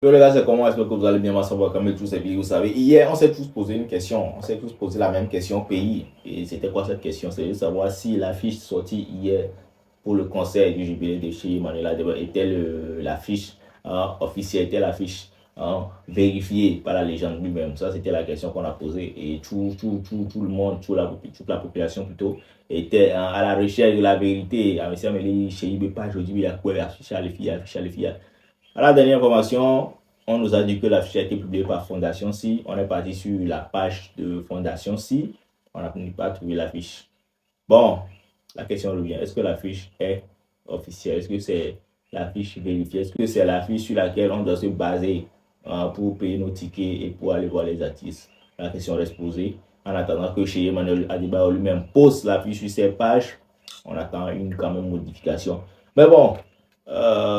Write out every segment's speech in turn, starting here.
Yo les gars, c'est comment? J'espère que vous allez bien, moi ça va comme tous ces vidéos. Vous savez, hier, on s'est tous posé une question. On s'est tous posé la même question pays. Et c'était quoi cette question? C'est de savoir si l'affiche sortie hier pour le concert du jubilé de chez Emmanuel Adebayor était l'affiche officielle, était l'affiche vérifiée par la légende lui-même. Ça, c'était la question qu'on a posée. Et tout le monde, toute la population plutôt, était à la recherche de la vérité. À monsieur Amélie, chez Ibé, je dis, il y a quoi? Affiche à les filles, affiche à les filles. À la dernière information, on nous a dit que l'affiche a été publiée par Fondation Si. On est parti sur la page de Fondation Si. On n'a pas trouvé l'affiche. Bon, la question revient. Est-ce que l'affiche est officielle? Est-ce que c'est l'affiche vérifiée? Est-ce que c'est l'affiche sur laquelle on doit se baser pour payer nos tickets et pour aller voir les artistes? La question reste posée. En attendant que chez Emmanuel Adebayor lui-même poste l'affiche sur ses pages, on attend quand même modification. Mais bon,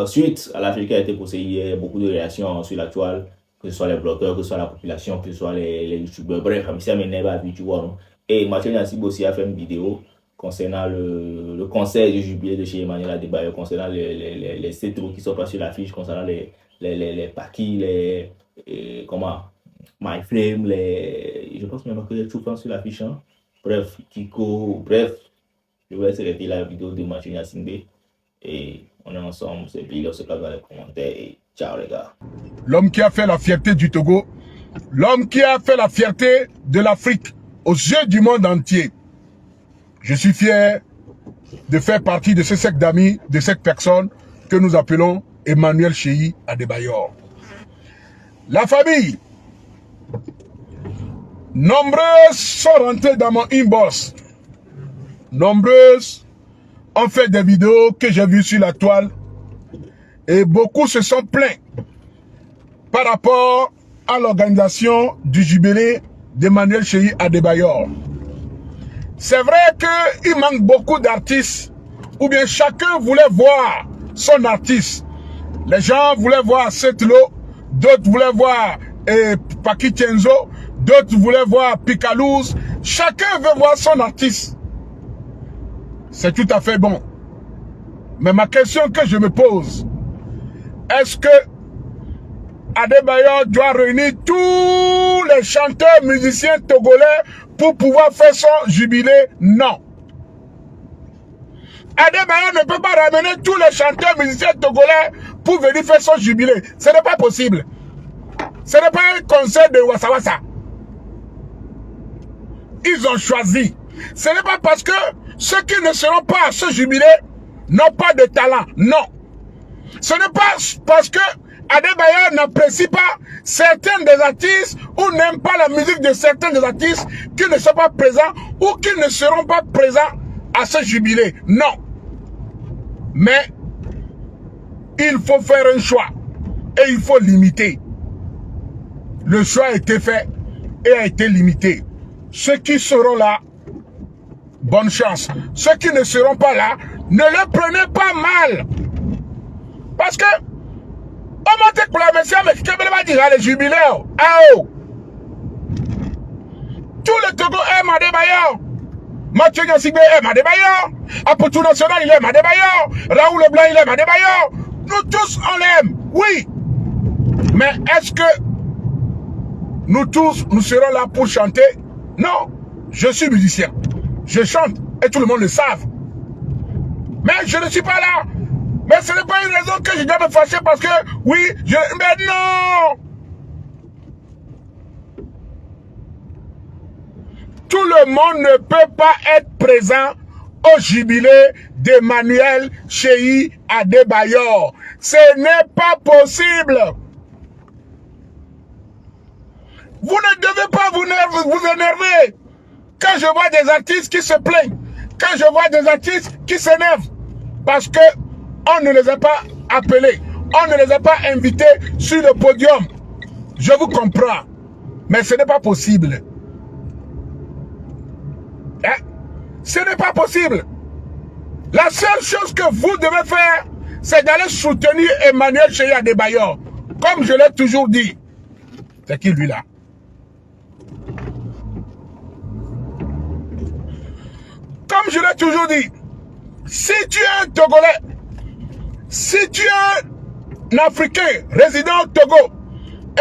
suite à l'affiche qui a été postée hier, il y a beaucoup de réactions sur la toile, que ce soit les blogueurs, que ce soit la population, que ce soit les youtubeurs. Bref, ça m'énerve à vie, tu vois. Non? Et Mathieu Nassib aussi a fait une vidéo concernant le concert du jubilé de chez Emmanuel Adebayor, concernant les C3 qui sont pas sur l'affiche, concernant les paquis, comment, My Flame, je pense même que les troupes sur l'affiche. Hein? Bref, Kiko, bref, je vais laisser la vidéo de Mathieu Nassib et on est ensemble, c'est Billy, on se passe dans les commentaires et ciao les gars. L'homme qui a fait la fierté du Togo, l'homme qui a fait la fierté de l'Afrique aux yeux du monde entier. Je suis fier de faire partie de ce cercle d'amis, de cette personne que nous appelons Emmanuel Cheyi Adebayor. La famille, nombreuses sont rentrées dans mon inbox. Nombreuses ont fait des vidéos que j'ai vues sur la toile et beaucoup se sont plaints par rapport à l'organisation du jubilé d'Emmanuel Cheyi Adebayor. C'est vrai qu'il manque beaucoup d'artistes, ou bien chacun voulait voir son artiste. Les gens voulaient voir Setlo, d'autres voulaient voir Paki Tienzo, d'autres voulaient voir Picalouz. Chacun veut voir son artiste. C'est tout à fait bon. Mais ma question que je me pose, est-ce que Adebayor doit réunir tous les chanteurs, musiciens togolais pour pouvoir faire son jubilé? Non. Adebayor ne peut pas ramener tous les chanteurs, musiciens togolais pour venir faire son jubilé. Ce n'est pas possible. Ce n'est pas un concert de Wassa. Ils ont choisi. Ce n'est pas parce que ceux qui ne seront pas à ce jubilé n'ont pas de talent. Non. Ce n'est pas parce que Adebayor n'apprécie pas certains des artistes ou n'aime pas la musique de certains des artistes qui ne sont pas présents ou qui ne seront pas présents à ce jubilé. Non. Mais il faut faire un choix et il faut limiter. Le choix a été fait et a été limité. Ceux qui seront là, bonne chance. Ceux qui ne seront pas là, ne le prenez pas mal. Parce que on m'a dit pour la messieurs, mais qui va dire les jubilés. Tout le Togo aime Adebayor. Mathieu Nassib aime Adebayor. Apotou National, il aime Adebayor. Raoul Leblanc, il aime Adebayor. Nous tous, on l'aime. Oui. Mais est-ce que nous tous, nous serons là pour chanter? Non. Je suis musicien. Je chante et tout le monde le savent. Mais je ne suis pas là. Mais ce n'est pas une raison que je dois me fâcher parce que, oui, mais non! Tout le monde ne peut pas être présent au jubilé d'Emmanuel Cheyi Adebayor. Ce n'est pas possible. Vous ne devez pas vous énerver quand je vois des artistes qui se plaignent, quand je vois des artistes qui s'énervent, parce que on ne les a pas appelés, on ne les a pas invités sur le podium. Je vous comprends, mais ce n'est pas possible. Hein? Ce n'est pas possible. La seule chose que vous devez faire, c'est d'aller soutenir Emmanuel Cheyi Adebayor. Comme je l'ai toujours dit. C'est qui lui là? Comme je l'ai toujours dit, si tu es un Togolais, si tu es Africain résident au Togo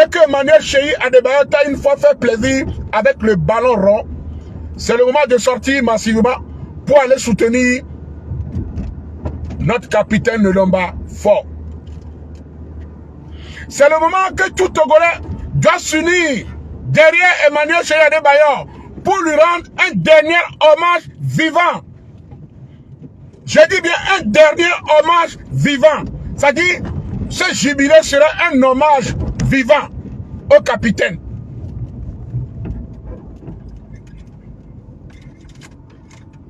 et que Emmanuel Cheyi Adebayor a une fois fait plaisir avec le ballon rond, c'est le moment de sortir massivement pour aller soutenir notre capitaine Lomba fort. C'est le moment que tout Togolais doit s'unir derrière Emmanuel Cheyi Adebayor pour lui rendre un dernier hommage vivant. Je dis bien un dernier hommage vivant. C'est-à-dire, ce jubilé sera un hommage vivant au capitaine.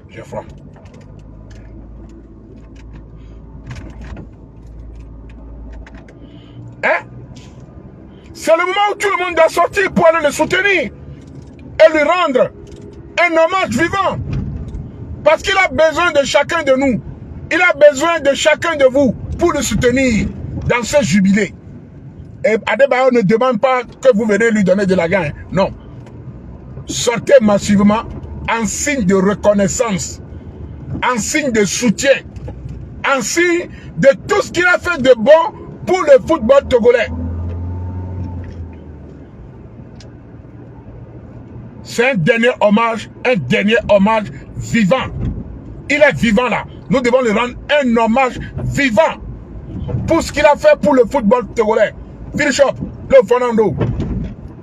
J'ai froid. Hein? C'est le moment où tout le monde doit sortir pour aller le soutenir et lui rendre un hommage vivant. Parce qu'il a besoin de chacun de nous. Il a besoin de chacun de vous pour le soutenir dans ce jubilé. Et Adebayor ne demande pas que vous venez lui donner de la gain. Non. Sortez massivement en signe de reconnaissance, en signe de soutien, en signe de tout ce qu'il a fait de bon pour le football togolais. C'est un dernier hommage vivant. Il est vivant là. Nous devons lui rendre un hommage vivant pour ce qu'il a fait pour le football togolais. Philshop, le Fernando.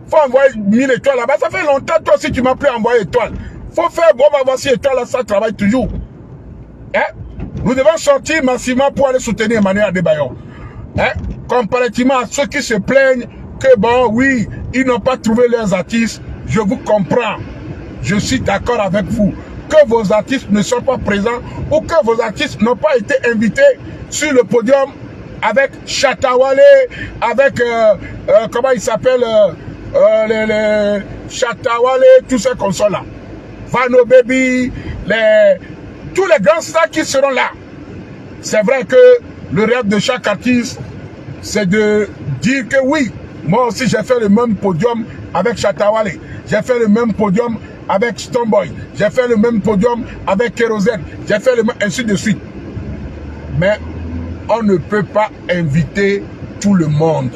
Faut envoyer 1000 étoiles là-bas. Ça fait longtemps, toi aussi, tu m'as plus envoyé étoiles. Faut faire, bon, on va voir si étoiles là, ça travaille toujours. Hein? Nous devons sortir massivement pour aller soutenir Emmanuel Adebayor. Hein? Comparativement à ceux qui se plaignent que, bon, oui, ils n'ont pas trouvé leurs artistes. Je vous comprends. Je suis d'accord avec vous. Que vos artistes ne sont pas présents ou que vos artistes n'ont pas été invités sur le podium avec Chatawale, avec, comment il s'appelle, les Chatawale, tous ces consoles-là. Vano Baby, tous les grands stars qui seront là. C'est vrai que le rêve de chaque artiste, c'est de dire que oui, moi aussi j'ai fait le même podium avec Chatawale. J'ai fait le même podium avec Stoneboy. J'ai fait le même podium avec Kérosène. J'ai fait le même, ainsi de suite. Mais on ne peut pas inviter tout le monde.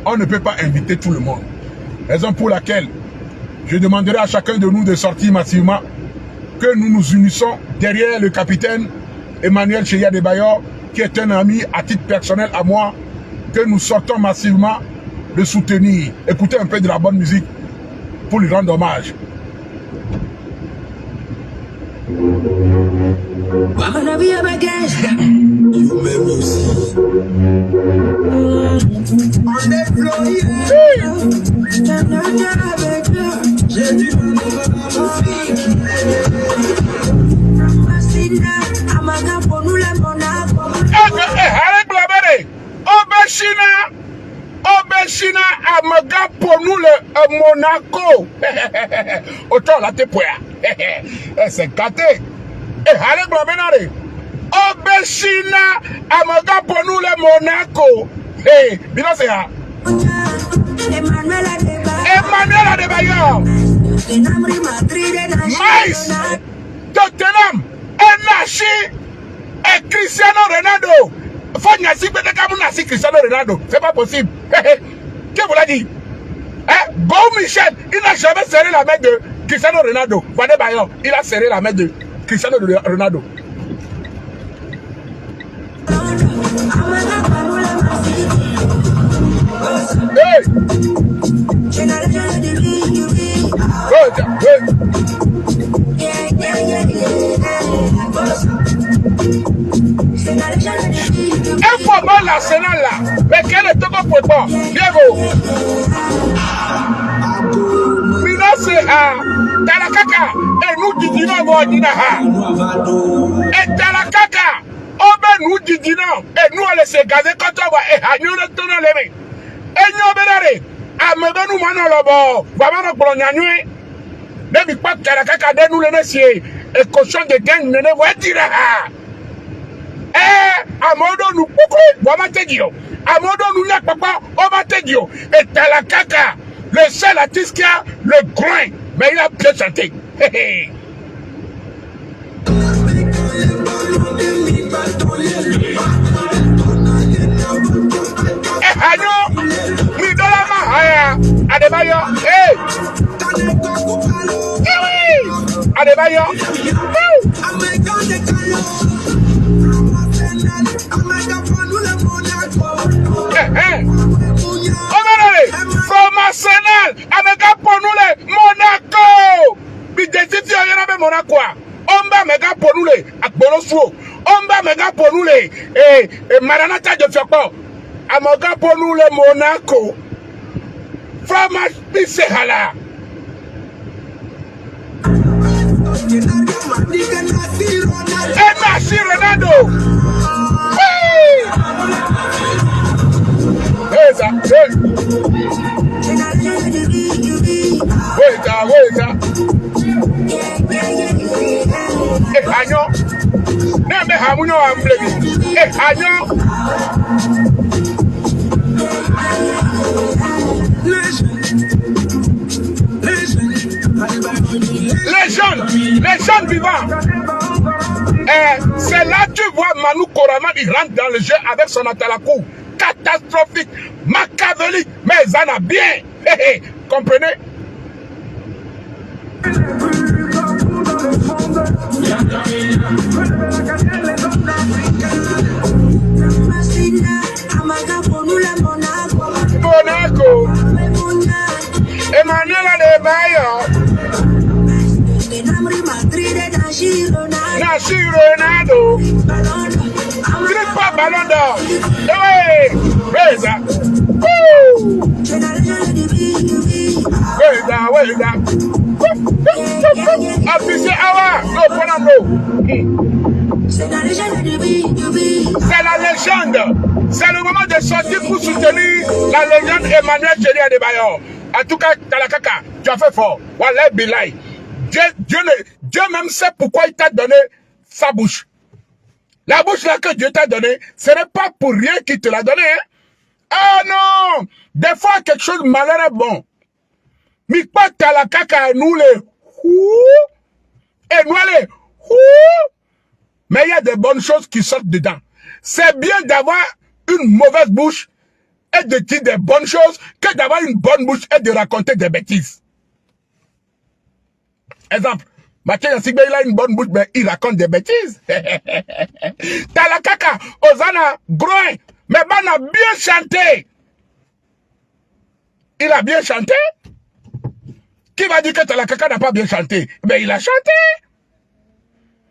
On ne peut pas inviter tout le monde. Raison pour laquelle je demanderai à chacun de nous de sortir massivement, que nous nous unissons derrière le capitaine Emmanuel Cheyi Adebayor, qui est un ami à titre personnel à moi, que nous sortons massivement le soutenir. Écoutez un peu de la bonne musique pour lui rendre hommage. Obeshina amaga pour nous le Monaco. Autant la tepoya. C'est gâté. Et allez blabenare. Obeshina amaga pour nous le Monaco. Eh, bien c'est ça. Emmanuel Adebayor. Mais Tottenham, Enachi et Cristiano Ronaldo. Faut que Cristiano Ronaldo. C'est pas possible. Qui vous l'a dit? Hein? Go Michel, il n'a jamais serré la main de Cristiano Ronaldo. Adebayor, il a serré la main de Cristiano Ronaldo. Hey! Un fois bon l'Arsenal là, mais quel est ton poids? Diego. Mina c'est à Talakaka et nous didino vodina ha. Et Talakaka, obe nous didino et nous allons se gazer quand on va et à nous retourner les mains. Et nous obéirons. À me donner nous manon lobo, vraiment nous prenons nuit. Ne pas Talakaka de nous le laisser et cochon de gang ne le voit dire ha. Amodo nous beaucoup, Wama Tedio. Amodo nous n'a papa, Wama Tedio. Et Talakaka, le seul artiste qui a le grain, mais il a bien chanté. Adebayor, hey! Eh oui! Adebayor! From Arsenal, Amega Ponule, Monaco! Bidetiti Oyana Monaco. Omba Mega Ponule, Akborosu. Omba Mega Ponule, Maranata de Fioko. Amega Ponule, Monaco. From Bisehala. Nasi Ronaldo. Wait. Anyo. Neme hamunyo amblebi. Anyo. Légende vivant. C'est là que tu vois Manu Koraman, il rentre dans le jeu avec son atalakou. Catastrophique, machiavélique, mais ça en a bien. Comprenez? Monaco. Emmanuel Adebayor. Nasi Ronaldo. Triple Ballon d'Or. Hey, Reza. Reza. Officier Awa. No. C'est la légende. C'est le moment de sortir pour soutenir la légende Emmanuel Chéri Adebayor. En tout cas, Talakaka, tu as fait fort. Wallah Bilay. Dieu même sait pourquoi il t'a donné sa bouche. La bouche là que Dieu t'a donnée, ce n'est pas pour rien qu'il te l'a donnée. Hein? Ah non! Des fois, quelque chose de malheur est bon. Mais pas Talakaka et nous les et nous les mais il y a des bonnes choses qui sortent dedans. C'est bien d'avoir une mauvaise bouche et de dire des bonnes choses que d'avoir une bonne bouche et de raconter des bêtises. Exemple, Mathieu Yassigbe, il a une bonne bouche, mais il raconte des bêtises. Talakaka, Ozana, Groin, mais Ben a bien chanté. Il a bien chanté. Qui va dire que Talakaka n'a pas bien chanté? Mais il a chanté.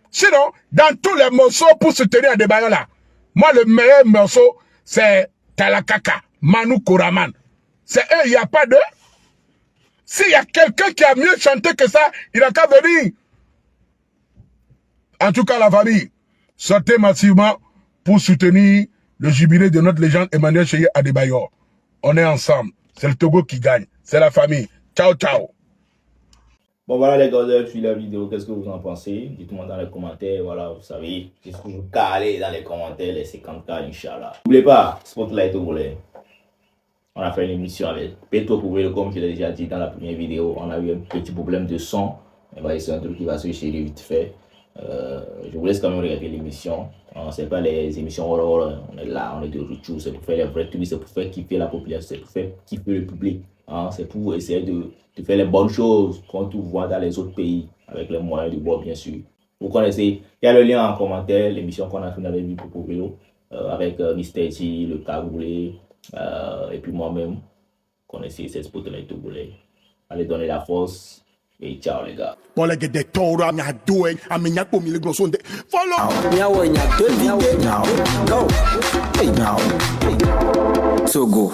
Sinon, dans tous les morceaux pour soutenir Adebayor là, moi le meilleur morceau, c'est Talakaka, Manu Koraman. C'est eux, il n'y a pas d'eux. S'il y a quelqu'un qui a mieux chanté que ça, il n'a qu'à venir. En tout cas, la famille, sortez massivement pour soutenir le jubilé de notre légende Emmanuel Chéri Adebayor. On est ensemble. C'est le Togo qui gagne. C'est la famille. Ciao, ciao. Bon voilà les gars, vous avez suivi la vidéo, qu'est-ce que vous en pensez? Dites-moi dans les commentaires, voilà, vous savez, j'ai toujours calé dans les commentaires, les 50K, Inch'Allah. N'oubliez pas, Spotlight au volet. On a fait une émission avec Petro Pouvelo, comme je l'ai déjà dit dans la première vidéo, on a eu un petit problème de son. C'est un truc qui va se gérer vite fait. Je vous laisse quand même regarder l'émission. C'est pas les émissions horreur, on est là, on est de retour, c'est pour faire les vrais trucs, c'est pour faire kiffer la population, c'est pour faire kiffer le public. C'est pour essayer de faire les bonnes choses qu'on voit dans les autres pays, avec les moyens du bord bien sûr. Vous connaissez, il y a le lien en commentaire, l'émission qu'on a fait avec Petro Pouvelo, avec Mr. T, le Cagoulé, et puis moi-même, connaissez cette Spotlight Togolais. Allez donner la force. Et ciao les gars. Follow. Togo.